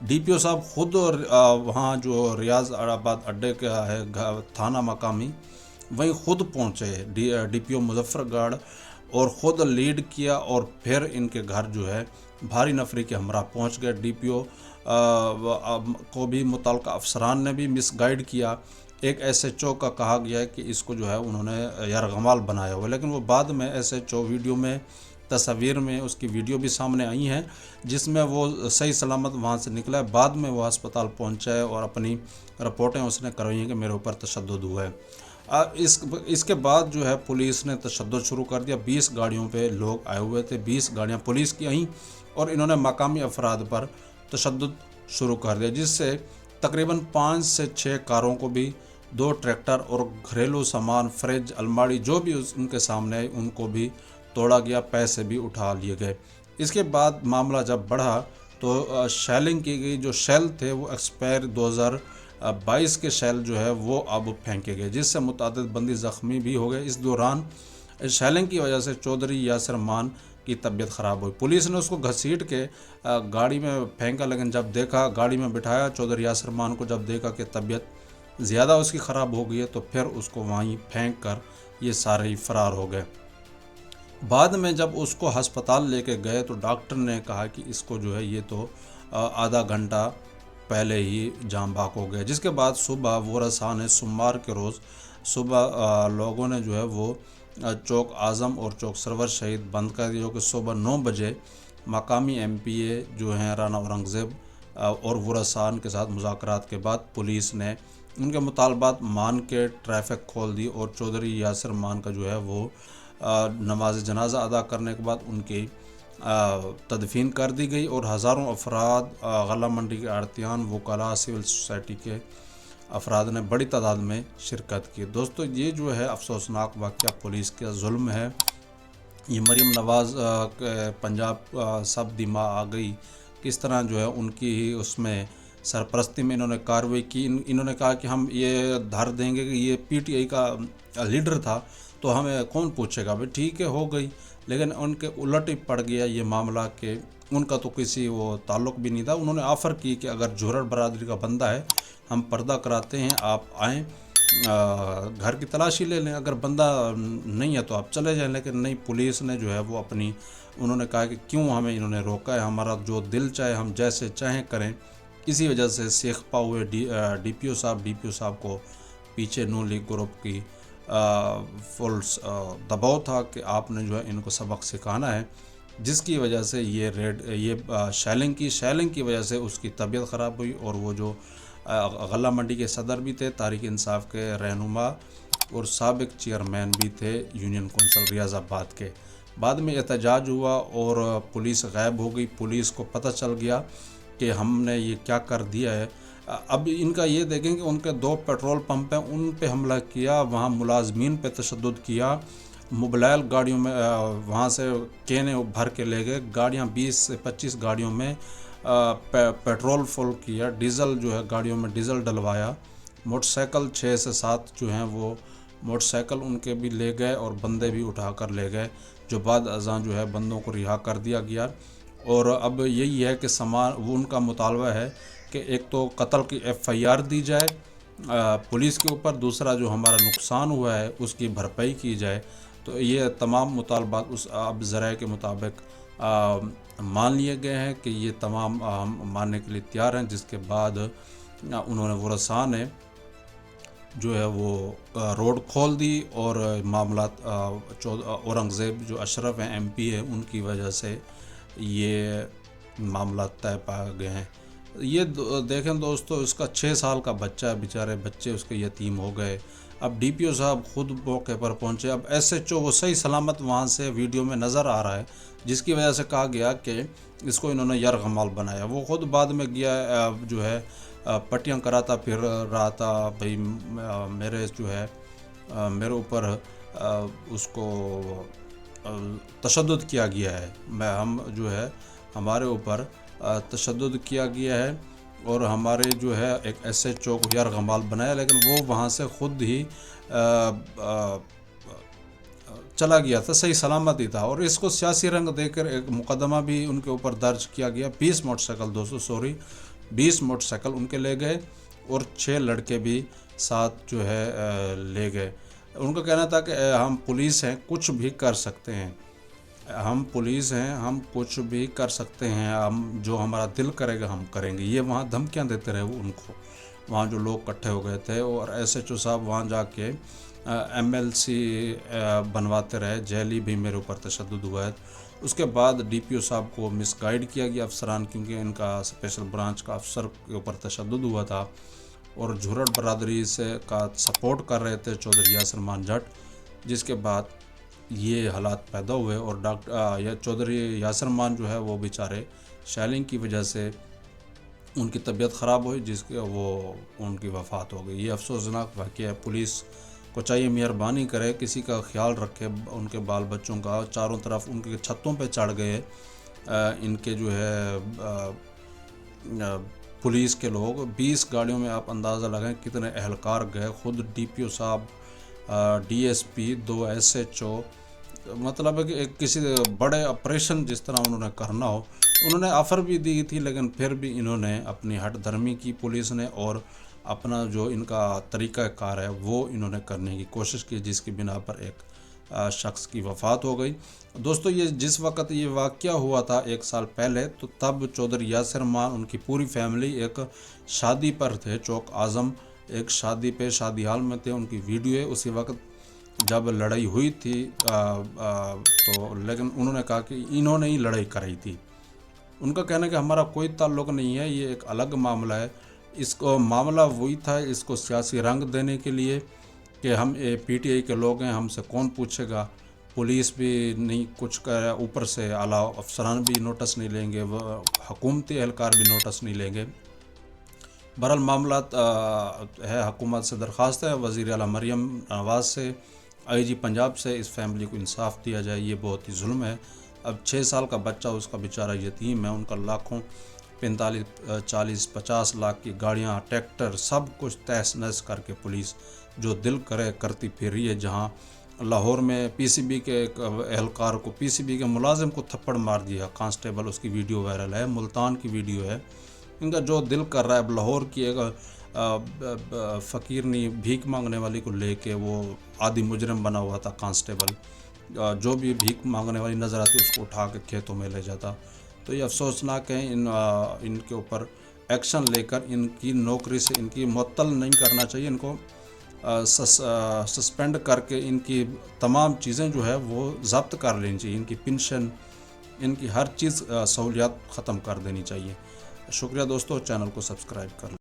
DPO صاحب خود وہاں جو ریاض آباد اڈے کا ہے تھانہ مقامی، وہیں خود پہنچے DPO مظفر گڑھ، اور خود لیڈ کیا، اور پھر ان کے گھر جو ہے بھاری نفری کے ہمراہ پہنچ گئے۔ DPO کو بھی متعلقہ افسران نے بھی مس گائیڈ کیا۔ ایک SHO کا کہا گیا ہے کہ اس کو جو ہے انہوں نے یرغمال بنایا ہوا، لیکن وہ بعد میں SHO ویڈیو میں، تصاویر میں اس کی ویڈیو بھی سامنے آئی ہیں، جس میں وہ صحیح سلامت وہاں سے نکلا ہے۔ بعد میں وہ ہسپتال پہنچا ہے اور اپنی رپورٹیں اس نے کروائی ہیں کہ میرے اوپر تشدد ہوا ہے۔ اس کے بعد جو ہے پولیس نے تشدد شروع کر دیا۔ 20 گاڑیوں پہ لوگ آئے ہوئے تھے، 20 گاڑیاں پولیس کی آئیں، اور انہوں نے مقامی افراد پر تشدد شروع کر دیا، جس سے تقریباً 5 سے 6 کاروں کو بھی، 2 ٹریکٹر اور گھریلو سامان، فریج، الماری جو بھی ان کے سامنے آئی ان کو بھی توڑا گیا، پیسے بھی اٹھا لیے گئے۔ اس کے بعد معاملہ جب بڑھا تو شیلنگ کی گئی، جو شیل تھے وہ ایکسپائر 2022 کے شیل جو ہے وہ اب پھینکے گئے، جس سے متعدد بندی زخمی بھی ہو گئے۔ اس دوران شیلنگ کی وجہ سے چودھری یاسر مان کی طبیعت خراب ہوئی۔ پولیس نے اس کو گھسیٹ کے گاڑی میں پھینکا، لیکن جب دیکھا، گاڑی میں بٹھایا چودھری یاسر مان کو، جب دیکھا کہ طبیعت زیادہ اس کی خراب ہو گئی ہے، تو پھر اس کو وہیں پھینک کر یہ سارے فرار ہو گئے۔ بعد میں جب اس کو ہسپتال لے کے گئے تو ڈاکٹر نے کہا کہ اس کو جو ہے یہ تو آدھا گھنٹہ پہلے ہی جاں بحق ہو گیا۔ جس کے بعد صبح ورثاء نے سوموار کے روز صبح لوگوں نے جو ہے وہ چوک اعظم اور چوک سرور شہید بند کر دیا، جو کہ صبح 9 بجے مقامی MPA جو ہیں رانا اورنگزیب اور ورثاء کے ساتھ مذاکرات کے بعد پولیس نے ان کے مطالبات مان کے ٹریفک کھول دی، اور چودھری یاسر مان کا جو ہے وہ نماز جنازہ ادا کرنے کے بعد ان کی تدفین کر دی گئی، اور ہزاروں افراد، غلہ منڈی کے آڑتیان، وکلاء، سول سوسائٹی کے افراد نے بڑی تعداد میں شرکت کی۔ دوستو، یہ جو ہے افسوسناک واقعہ پولیس کا ظلم ہے۔ یہ مریم نواز پنجاب سب دماغ آ گئی، کس طرح جو ہے ان کی ہی اس میں سرپرستی میں انہوں نے کارروائی کی۔ انہوں نے کہا کہ ہم یہ دھر دیں گے کہ یہ PTI کا لیڈر تھا تو ہمیں کون پوچھے گا، بھائی ٹھیک ہے، ہو گئی۔ لیکن ان کے الٹ ہی پڑ گیا یہ معاملہ کہ ان کا تو کسی وہ تعلق بھی نہیں تھا۔ انہوں نے آفر کی کہ اگر جوہر برادری کا بندہ ہے ہم پردہ کراتے ہیں، آپ آئیں، گھر کی تلاشی لے لیں، اگر بندہ نہیں ہے تو آپ چلے جائیں۔ لیکن نہیں، پولیس نے جو ہے وہ اپنی، انہوں نے کہا کہ کیوں ہمیں انہوں نے روکا ہے، ہمارا جو دل چاہے ہم جیسے چاہیں کریں۔ اسی وجہ سے سیخپا ہوئے DPO صاحب کو پیچھے نون لیگ گروپ کی فل دباؤ تھا کہ آپ نے جو ہے ان کو سبق سکھانا ہے، جس کی وجہ سے یہ شیلنگ کی وجہ سے اس کی طبیعت خراب ہوئی، اور وہ جو غلہ منڈی کے صدر بھی تھے، تحریک انصاف کے رہنما اور سابق چیئرمین بھی تھے یونین کونسل ریاض آباد کے۔ بعد میں احتجاج ہوا اور پولیس غائب ہو گئی۔ پولیس کو پتہ چل گیا کہ ہم نے یہ کیا کر دیا ہے۔ اب ان کا یہ دیکھیں کہ ان کے 2 پیٹرول پمپ ہیں، ان پہ حملہ کیا، وہاں ملازمین پہ تشدد کیا، موبائل گاڑیوں میں وہاں سے کینے بھر کے لے گئے، گاڑیاں 20 سے 25 گاڑیوں میں پیٹرول فل کیا، ڈیزل جو ہے گاڑیوں میں ڈیزل ڈلوایا، موٹر سائیکل 6 سے 7 جو ہیں وہ موٹر سائیکل ان کے بھی لے گئے، اور بندے بھی اٹھا کر لے گئے، جو بعد ازاں جو ہے بندوں کو رہا کر دیا گیا۔ اور اب یہی ہے کہ وہ ان کا مطالبہ ہے کہ ایک تو قتل کی FIR دی جائے پولیس کے اوپر، دوسرا جو ہمارا نقصان ہوا ہے اس کی بھرپائی کی جائے۔ تو یہ تمام مطالبات اب ذرائع کے مطابق مان لیے گئے ہیں کہ یہ تمام ہم ماننے کے لیے تیار ہیں، جس کے بعد انہوں نے ورثاء نے جو ہے وہ روڈ کھول دی، اور معاملات اورنگزیب جو اشرف ہیں MPA ان کی وجہ سے یہ معاملات طے پا گئے ہیں۔ یہ دیکھیں دوستو، اس کا 6 سال کا بچہ ہے، بیچارے بچے اس کے یتیم ہو گئے۔ اب DPO صاحب خود موقع پر پہنچے، اب SHO وہ صحیح سلامت وہاں سے ویڈیو میں نظر آ رہا ہے، جس کی وجہ سے کہا گیا کہ اس کو انہوں نے یرغمال بنایا۔ وہ خود بعد میں گیا جو ہے پٹیاں کراتا پھر رہا تھا، بھئی میرے جو ہے میرے اوپر اس کو تشدد کیا گیا ہے، ہم جو ہے ہمارے اوپر تشدد کیا گیا ہے، اور ہمارے جو ہے ایک SHO کو یرغمال بنایا، لیکن وہ وہاں سے خود ہی چلا گیا تھا، صحیح سلامت ہی تھا۔ اور اس کو سیاسی رنگ دے کر ایک مقدمہ بھی ان کے اوپر درج کیا گیا، 20 موٹر سائیکل 20 موٹر سائیکل ان کے لے گئے اور 6 لڑکے بھی ساتھ جو ہے لے گئے۔ ان کا کہنا تھا کہ ہم پولیس ہیں، کچھ بھی کر سکتے ہیں، ہم پولیس ہیں، ہم کچھ بھی کر سکتے ہیں، ہم جو ہمارا دل کرے گا ہم کریں گے۔ یہ وہاں دھمکیاں دیتے رہے وہ ان کو، وہاں جو لوگ اکٹھے ہو گئے تھے، اور ایس ایچ او صاحب وہاں جا کے MLC بنواتے رہے، جیلی بھی میرے اوپر تشدد ہوا ہے۔ اس کے بعد DPO صاحب کو مس گائیڈ کیا گیا افسران، کیونکہ ان کا اسپیشل برانچ کا افسر کے اوپر تشدد ہوا تھا، اور جھرٹ برادری سے کا سپورٹ کر رہے تھے چودھری یاسر مان جٹ، جس کے بعد یہ حالات پیدا ہوئے، اور چودھری یاسر مان جو ہے وہ بیچارے شیلنگ کی وجہ سے ان کی طبیعت خراب ہوئی، جس کے ان کی وفات ہو گئی۔ یہ افسوسناک واقعہ ہے۔ پولیس کو چاہیے مہربانی کرے، کسی کا خیال رکھے، ان کے بال بچوں کا۔ چاروں طرف ان کے چھتوں پہ چڑھ گئے ان کے جو ہے پولیس کے لوگ، 20 گاڑیوں میں آپ اندازہ لگائیں کتنے اہلکار گئے، خود DPO صاحب، DSP، 2 SHO، مطلب ہے کہ ایک کسی بڑے آپریشن جس طرح انہوں نے کرنا ہو، انہوں نے آفر بھی دی تھی، لیکن پھر بھی انہوں نے اپنی ہٹ دھرمی کی پولیس نے، اور اپنا جو ان کا طریقہ کار ہے وہ انہوں نے کرنے کی کوشش کی، جس کی بنا پر ایک شخص کی وفات ہو گئی۔ دوستو، یہ جس وقت یہ واقعہ ہوا تھا 1 سال پہلے، تو تب چودھری یاسر مان ان کی پوری فیملی ایک شادی پر تھے، چوک اعظم ایک شادی پہ شادی حال میں تھے۔ ان کی ویڈیو ہے اسی وقت جب لڑائی ہوئی تھی، تو لیکن انہوں نے کہا کہ انہوں نے ہی لڑائی کرائی تھی۔ ان کا کہنا ہے کہ ہمارا کوئی تعلق نہیں ہے، یہ ایک الگ معاملہ ہے۔ اس کو معاملہ وہی تھا، اس کو سیاسی رنگ دینے کے لیے کہ ہم PTI کے لوگ ہیں، ہم سے کون پوچھے گا، پولیس بھی نہیں کچھ کر، اوپر سے اعلیٰ افسران بھی نوٹس نہیں لیں گے، حکومتی اہلکار بھی نوٹس نہیں لیں گے۔ بہرحال معاملات ہے، حکومت سے درخواست ہے، وزیر اعلیٰ مریم نواز سے، IG پنجاب سے، اس فیملی کو انصاف دیا جائے، یہ بہت ہی ظلم ہے۔ اب 6 سال کا بچہ اس کا بیچارہ یتیم ہے، ان کا لاکھوں 45 40 50 لاکھ کی گاڑیاں، ٹریکٹر، سب کچھ تہس نہس کر کے پولیس جو دل کرے کرتی پھر رہی ہے۔ جہاں لاہور میں PCB کے ایک اہلکار کو، PCB کے ملازم کو تھپڑ مار دیا کانسٹیبل، اس کی ویڈیو وائرل ہے، ملتان کی ویڈیو ہے۔ ان کا جو دل کر رہا ہے، اب لاہور کی ایک فقیرنی بھیک مانگنے والی کو لے کے وہ آدھی مجرم بنا ہوا تھا کانسٹیبل، جو بھی بھیک مانگنے والی نظر آتی اس کو اٹھا کے کھیتوں میں لے جاتا۔ تو یہ افسوسناک ہے، ان کے اوپر ایکشن لے کر ان کی نوکری سے ان کی معطل نہیں کرنا چاہیے، ان کو سسپینڈ کر کے ان کی تمام چیزیں جو ہے وہ ضبط کر لینی چاہیے، ان کی پنشن، ان کی ہر چیز سہولیات ختم کر دینی چاہیے۔ شکریہ دوستو، چینل کو سبسکرائب کر لیں۔